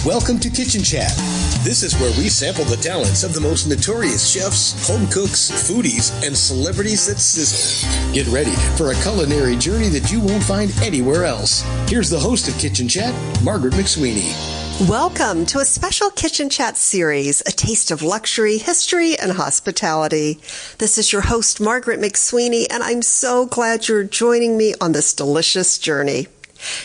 Welcome to Kitchen Chat. This is where we sample the talents of the most notorious chefs, home cooks, foodies, and celebrities that sizzle. Get ready for a culinary journey that you won't find anywhere else. Here's the host of Kitchen Chat, Margaret McSweeney. Welcome to a special Kitchen Chat series, a taste of luxury, history, and hospitality. This is your host, Margaret McSweeney, and I'm so glad you're joining me on this delicious journey.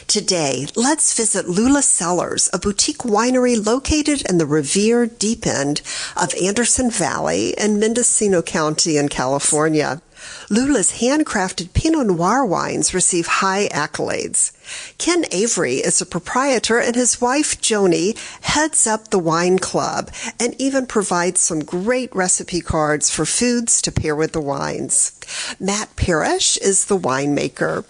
Today, let's visit Lula Cellars, a boutique winery located in the revered deep end of Anderson Valley in Mendocino County in California. Lula's handcrafted Pinot Noir wines receive high accolades. Ken Avery is a proprietor, and his wife, Joni, heads up the wine club and even provides some great recipe cards for foods to pair with the wines. Matt Parish is the winemaker.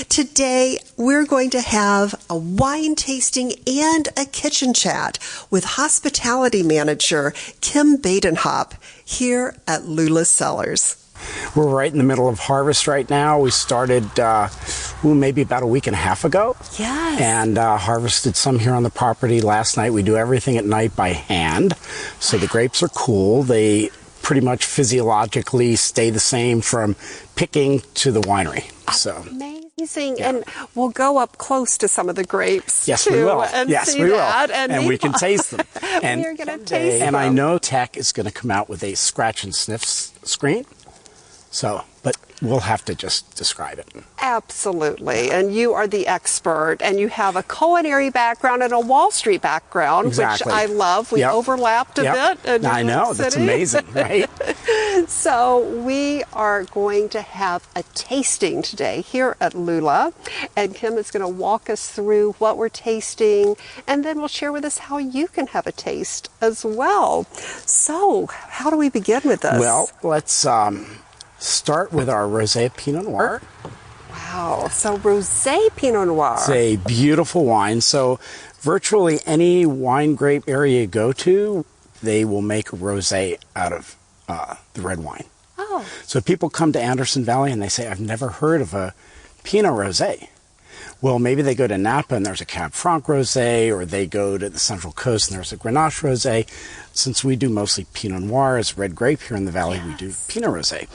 Today, we're going to have a wine tasting and a kitchen chat with hospitality manager Kim Badenhop here at Lula Cellars. We're right in the middle of harvest right now. We started maybe about a week and a half ago. Yes. And harvested some here on the property last night. We do everything at night by hand. So the grapes are cool. They pretty much physiologically stay the same from picking to the winery. So amazing. Yeah. And we'll go up close to some of the grapes. Yes, too, we will. And yes, see we will. That, and we can taste them. And we're going to taste them. And I know Tech is going to come out with a scratch and sniff screen. So, but we'll have to just describe it. Absolutely. And you are the expert, and you have a culinary background and a Wall Street background, exactly. Which I love. We overlapped a bit. I know. That's amazing, right? So we are going to have a tasting today here at Lula, and Kim is going to walk us through what we're tasting, and then will share with us how you can have a taste as well. So how do we begin with this? Well, let's start with our Rosé Pinot Noir. Wow, so Rosé Pinot Noir. It's a beautiful wine. So virtually any wine grape area you go to, they will make a rosé out of the red wine. Oh. So people come to Anderson Valley and they say, I've never heard of a Pinot Rosé. Well, maybe they go to Napa and there's a Cab Franc Rosé, or they go to the Central Coast and there's a Grenache Rosé. Since we do mostly Pinot Noir as red grape here in the valley, we do Pinot Rosé.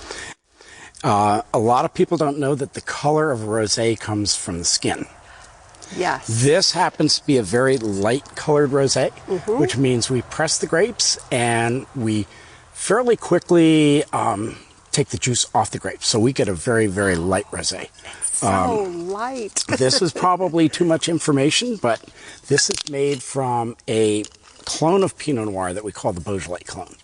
A lot of people don't know that the color of a rosé comes from the skin. Yes. This happens to be a very light colored rosé, which means we press the grapes and we fairly quickly take the juice off the grapes. So we get a very, very light rosé. So light. This is probably too much information, but this is made from a clone of Pinot Noir that we call the Beaujolais clone.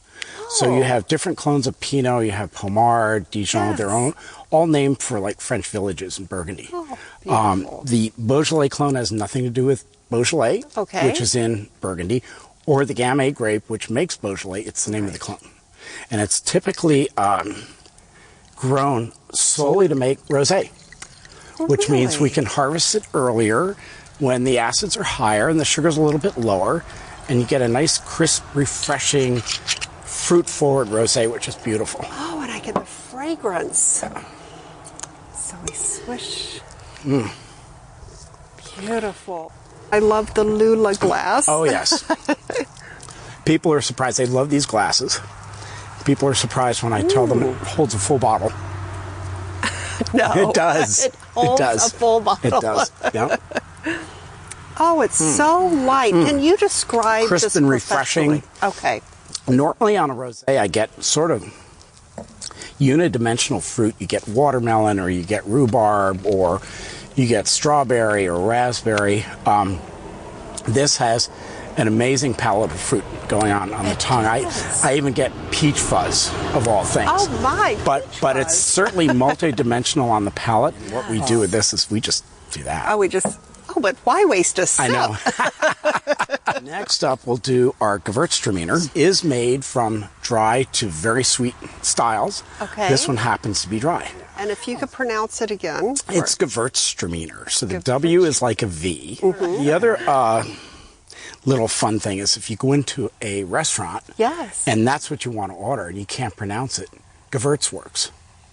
So you have different clones of Pinot. You have Pommard, Dijon. Yes. They're all named for like French villages in Burgundy. Oh, beautiful. The Beaujolais clone has nothing to do with Beaujolais, which is in Burgundy, or the Gamay grape, which makes Beaujolais. It's the name of the clone. And it's typically grown solely to make rosé, which means we can harvest it earlier when the acids are higher and the sugar's a little bit lower, and you get a nice, crisp, refreshing, fruit-forward rosé, which is beautiful. Oh, and I get the fragrance. So we swish. Beautiful. I love the Lula glass. Oh, yes. People are surprised. They love these glasses. People are surprised when I tell them it holds a full bottle. No. It does. It holds a full bottle. It does. Yep. Oh, it's so light. Can you describe crisp this and refreshing? Okay. Normally on a rosé, I get sort of unidimensional fruit. You get watermelon, or you get rhubarb, or you get strawberry or raspberry. This has an amazing palette of fruit going on the tongue. I even get peach fuzz, of all things. Oh my! But it's certainly multi-dimensional on the palate. What we do with this is we just do that. Oh, but why waste a sip? I know. Next up, we'll do our Gewürztraminer. Is made from dry to very sweet styles. Okay. This one happens to be dry. And if you could pronounce it again. It's Gewürztraminer. So the W is like a V. The other little fun thing is if you go into a restaurant, yes, and that's what you want to order, and you can't pronounce it, Gewürz works.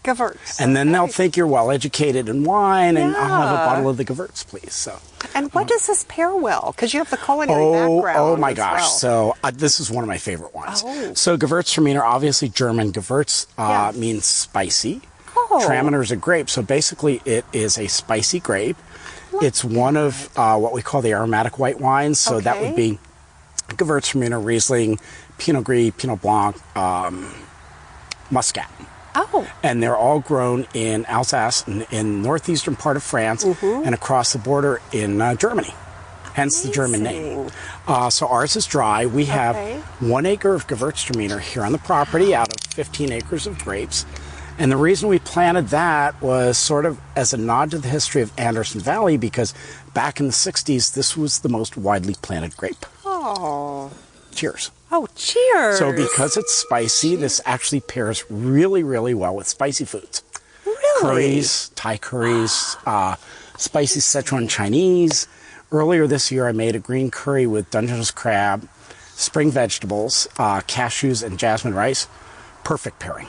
Gewürz. And then they'll think you're well educated in wine, and I'll have a bottle of the Gewürz, please. So. And what does this pair well? Because you have the culinary background. Oh my as gosh! well. So this is one of my favorite ones. Oh. So Gewürztraminer, obviously German. Gewürz means spicy. Oh. Traminer is a grape, so basically it is a spicy grape. It's one of what we call the aromatic white wines. So that would be Gewürztraminer, Riesling, Pinot Gris, Pinot Blanc, Muscat. Oh. And they're all grown in Alsace, in northeastern part of France, and across the border in Germany. Hence the German name. So ours is dry. We have 1 acre of Gewürztraminer here on the property out of 15 acres of grapes. And the reason we planted that was sort of as a nod to the history of Anderson Valley, because back in the 60s, this was the most widely planted grape. Oh. Cheers. Oh, cheers. So because it's spicy, this actually pairs really, really well with spicy foods. Really? Curries, Thai curries, spicy Sichuan Chinese. Earlier this year, I made a green curry with Dungeness crab, spring vegetables, cashews, and jasmine rice. Perfect pairing.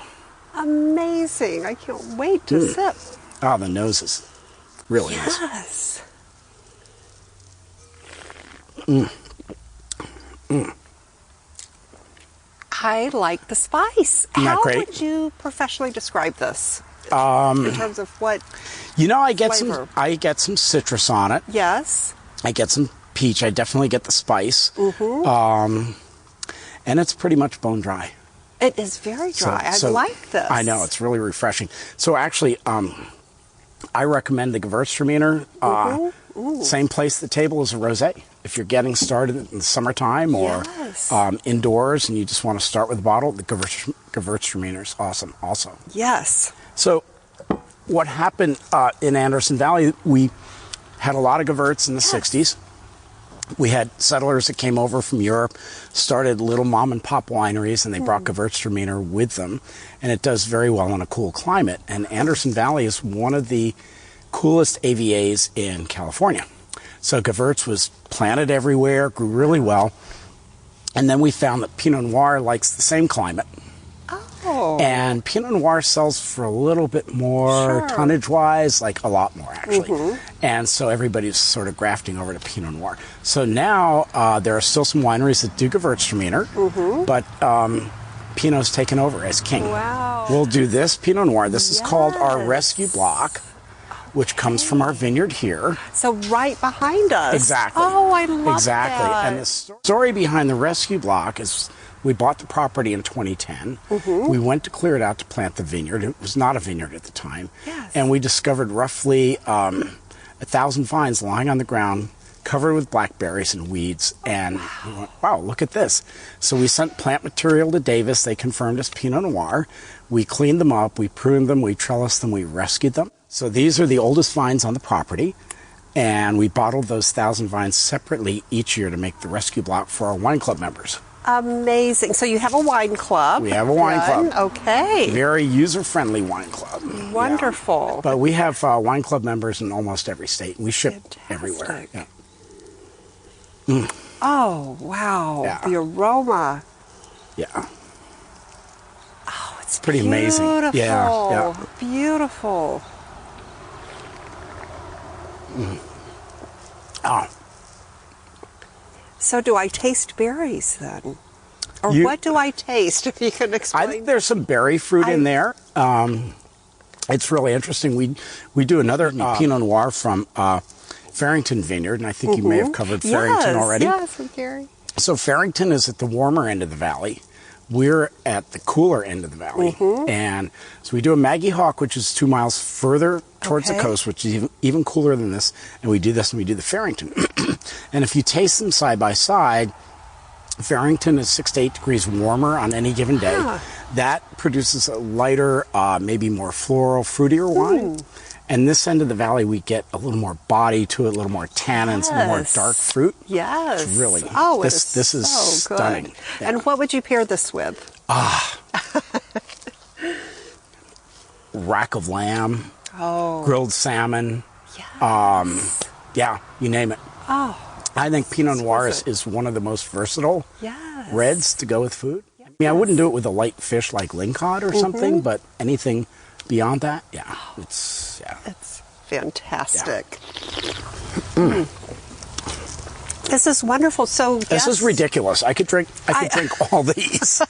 Amazing. I can't wait to sip. Oh, the noses. Really nice. Yes. I like the spice. Isn't that How great? would you professionally describe this? In terms of what I get flavor? I get some citrus on it. Yes. I get some peach. I definitely get the spice. And it's pretty much bone dry. It is very dry. So I like this. I know, it's really refreshing. So actually, I recommend the Gewürztraminer. Same place at the table as a rosé. If you're getting started in the summertime or indoors and you just want to start with a bottle, the Gewürztraminer is awesome also. Yes. So what happened in Anderson Valley, we had a lot of Gewürz in the 60s. We had settlers that came over from Europe, started little mom and pop wineries, and they brought Gewürztraminer with them. And it does very well in a cool climate. And Anderson Valley is one of the coolest AVAs in California. So Gewürz was planted everywhere, grew really well. And then we found that Pinot Noir likes the same climate. Oh. And Pinot Noir sells for a little bit more tonnage-wise, like a lot more, actually. And so everybody's sort of grafting over to Pinot Noir. So now there are still some wineries that do Gewürztraminer, but Pinot's taken over as king. Wow. We'll do this Pinot Noir. This is called our Rescue Block, which comes from our vineyard here. So right behind us. Exactly. Oh, I love exactly. that. And the story behind the Rescue Block is we bought the property in 2010. We went to clear it out to plant the vineyard. It was not a vineyard at the time. Yes. And we discovered roughly 1,000 vines lying on the ground, covered with blackberries and weeds. And we went, wow, look at this. So we sent plant material to Davis. They confirmed as Pinot Noir. We cleaned them up. We pruned them. We trellised them. We rescued them. So these are the oldest vines on the property. And we bottled those 1,000 vines separately each year to make the Rescue Block for our wine club members. Amazing. So you have a wine club. We have a wine club. Okay. Very user-friendly wine club. Wonderful. Yeah. But we have wine club members in almost every state. We ship everywhere. Yeah. Oh, wow. Yeah. The aroma. Yeah. Oh, it's pretty amazing. Beautiful. Yeah. Beautiful. Oh. So do I taste berries then? Or what do I taste, if you can explain? I think there's some berry fruit in there. It's really interesting. We do another Pinot Noir from Farrington Vineyard, and I think you may have covered Farrington already. Yes, Gary. So Farrington is at the warmer end of the valley. We're at the cooler end of the valley. And so we do a Maggie Hawk, which is 2 miles further towards the coast, which is even cooler than this. And we do this and we do the Farrington. And if you taste them side by side, Farrington is 6 to 8 degrees warmer on any given day. That produces a lighter, maybe more floral, fruitier wine. And this end of the valley, we get a little more body to it, a little more tannins, a little more dark fruit. Yes. It's really, this is so stunning. Good. Yeah. And what would you pair this with? Rack of lamb, grilled salmon. Yes. Yeah, you name it. I think Pinot Noir is one of the most versatile reds to go with food. I mean, I wouldn't do it with a light fish like lingcod or something, but anything beyond that, yeah. It's fantastic. This is wonderful. So this is ridiculous. I could drink all these.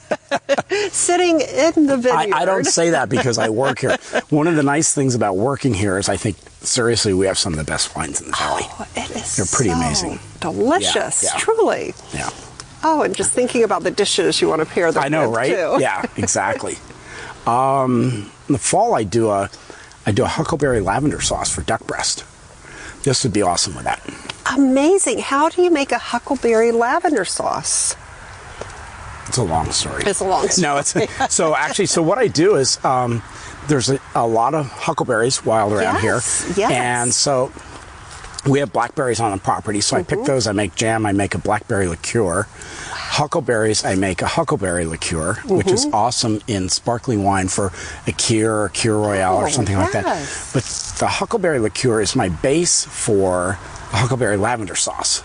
Sitting in the vineyard. I don't say that because I work here. One of the nice things about working here is I think, seriously, we have some of the best wines in the valley. Oh, it is They're pretty amazing. Delicious, truly. Yeah. Oh, and just thinking about the dishes you want to pair them with, I know, right? too. Yeah, exactly. In the fall, I do a huckleberry lavender sauce for duck breast. This would be awesome with that. Amazing. How do you make a huckleberry lavender sauce? It's a long story. It's a long story. No, so what I do is there's a lot of huckleberries wild around here. Yes. And so we have blackberries on the property, so I pick those, I make jam, I make a blackberry liqueur. Huckleberries, I make a huckleberry liqueur, which is awesome in sparkling wine for a Kir or Kir Royale or something like that. But the huckleberry liqueur is my base for a huckleberry lavender sauce.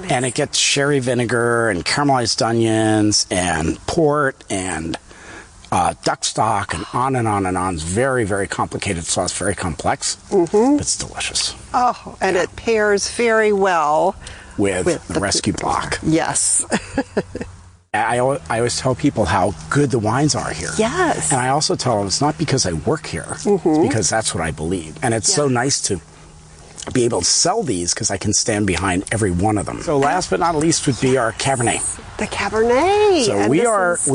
And it gets sherry vinegar and caramelized onions and port and duck stock and on and on and on. It's very, very complicated sauce, very complex, but it's delicious. Oh, and it pairs very well with the rescue block. Yes. I always tell people how good the wines are here. Yes. And I also tell them it's not because I work here, it's because that's what I believe. And it's so nice to be able to sell these because I can stand behind every one of them. So last but not least would be our Cabernet. The Cabernet. So and we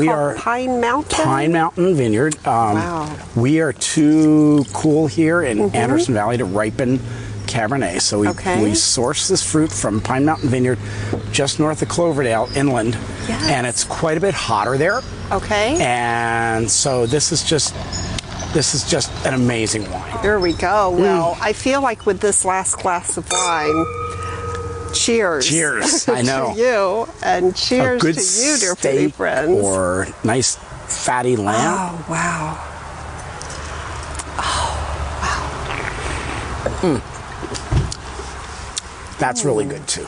are Pine Mountain. Pine Mountain Vineyard. Wow. We are too cool here in Anderson Valley to ripen Cabernet. So we source this fruit from Pine Mountain Vineyard just north of Cloverdale inland. Yes. And it's quite a bit hotter there. Okay. And so this is just an amazing wine. There we go. Well, I feel like with this last glass of wine, cheers. Cheers. I know. To you, and cheers to you, dear foodie friends. Or nice fatty lamb. Oh, wow. Oh, wow. That's really good too.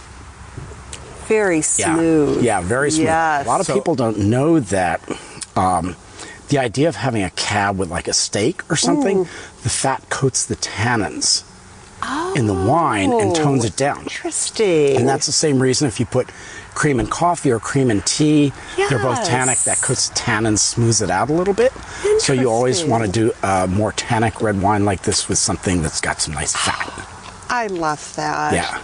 Very smooth. Yeah, very smooth. Yes. A lot of people don't know that the idea of having a cab with like a steak or something, the fat coats the tannins in the wine and tones it down. Interesting. And that's the same reason if you put cream in coffee or cream in tea, they're both tannic. That coats the tannins, smooths it out a little bit. So you always want to do a more tannic red wine like this with something that's got some nice fat. I love that. Yeah.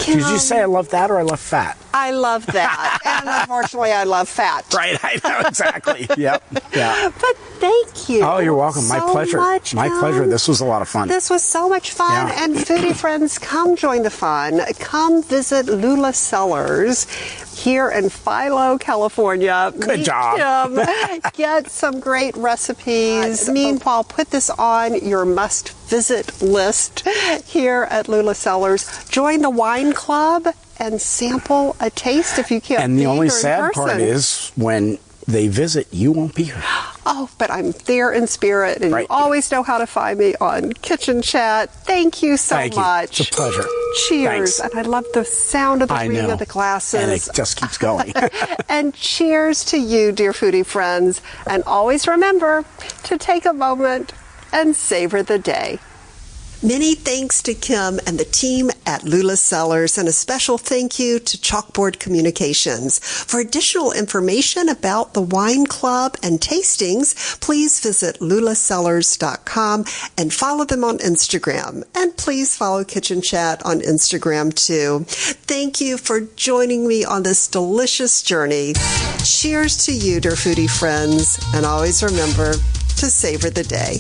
Did you say I love that or I love fat? I love that. And unfortunately, I love fat. Right, I know, exactly. Yep. Yeah. But thank you. Oh, you're welcome. My pleasure. My pleasure. This was a lot of fun. This was so much fun. Yeah. And foodie friends, come join the fun. Come visit Lula Cellars here in Philo, California. Good job. Get some great recipes. Meanwhile, put this on your must-visit list here at Lula Cellars. Join the wine club and sample a taste if you can't. And the only sad part is when they visit, you won't be here. Oh, but I'm there in spirit, and you always know how to find me on Kitchen Chat. Thank you so much. It's a pleasure. Cheers. Thanks. And I love the sound of the ringing of the glasses. And it just keeps going. And cheers to you, dear foodie friends. And always remember to take a moment and savor the day. Many thanks to Kim and the team at Lula Cellars, and a special thank you to Chalkboard Communications. For additional information about the wine club and tastings, please visit lulacellars.com and follow them on Instagram. And please follow Kitchen Chat on Instagram too. Thank you for joining me on this delicious journey. Cheers to you, dear foodie friends, and always remember to savor the day.